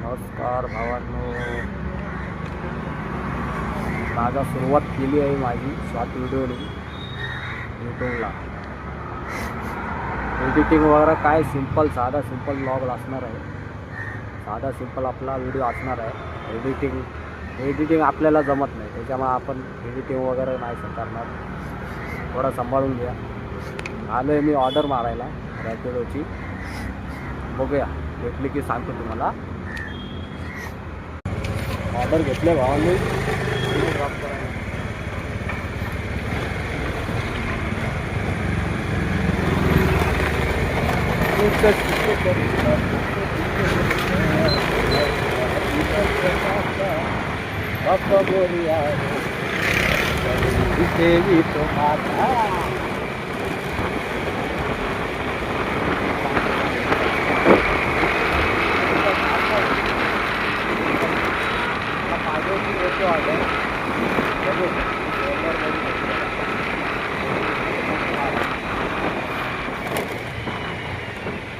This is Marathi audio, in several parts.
नमस्कार भावांनो, माझा सुरुवात केली आहे माझी शॉर्ट व्हिडिओने यूट्यूबला. एडिटिंग वगैरे काय सिंपल सिंपल ब्लॉग असणार आहे. साधा सिंपल आपला व्हिडिओ असणार आहे. एडिटिंग आपल्याला जमत नाही, त्याच्यामुळे आपण एडिटिंग वगैरे नाही करणार. थोडं सांभाळून घ्या. आलो आहे मी ऑर्डर मारायला रॅपिडोची. बघूया, भेटली की सांगतो तुम्हाला. ऑर्डर घेतले भावांनी ड्रॉप करायला.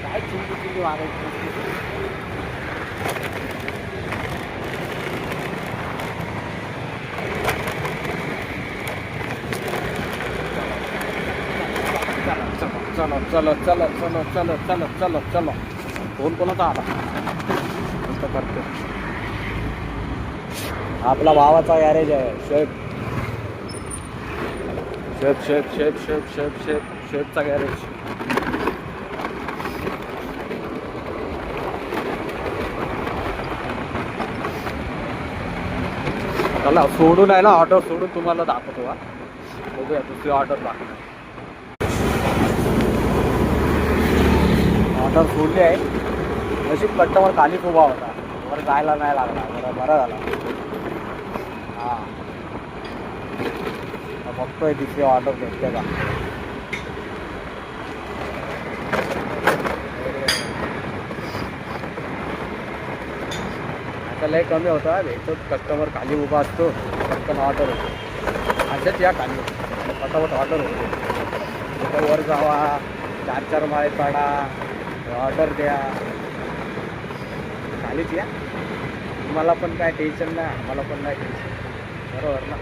काय चिंती वागायची. चलो फोन कोणाचा आला करतो. आपला भावाचा गॅरेज आहे. शेफचा गॅरेज. चला सोडून आहे ना, ऑर्डर सोडून तुम्हाला दाखवतो. बघूया दुसरी ऑर्डर दाखवतो. ऑर्डर सोडली आहे. नशीब कस्टमर खालीच उभा होता, वर जायला नाही लागला. बरं झाला. हां, बघतोय दुसरी ऑर्डर भेटते का. आता लय कमी होता. भेटतो कस्टमर खाली उभा असतो, पटकन ऑर्डर होतो. अशाच या खाली फटाफट ऑर्डर होतो. वर जावा, 4 माळे चढा, ऑर्डर द्या. खालीच या. तुम्हाला पण काय टेन्शन नाही, आम्हाला पण नाही टेन्शन. बरोबर ना.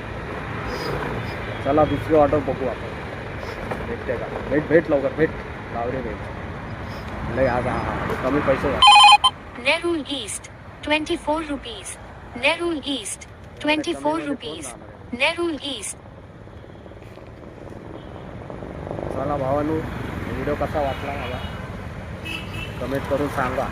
चला दुसरी ऑर्डर बघू आपण, भेटते का. भेट लवकर भेट. लावरे भेट लय. आज कमी पैसे झाले. Nerul east 24 rupees. Nerul East 24 rupees. Nerul East. चला भावानू, व्हिडिओ कसा वाटला मला कमेंट करून सांगा.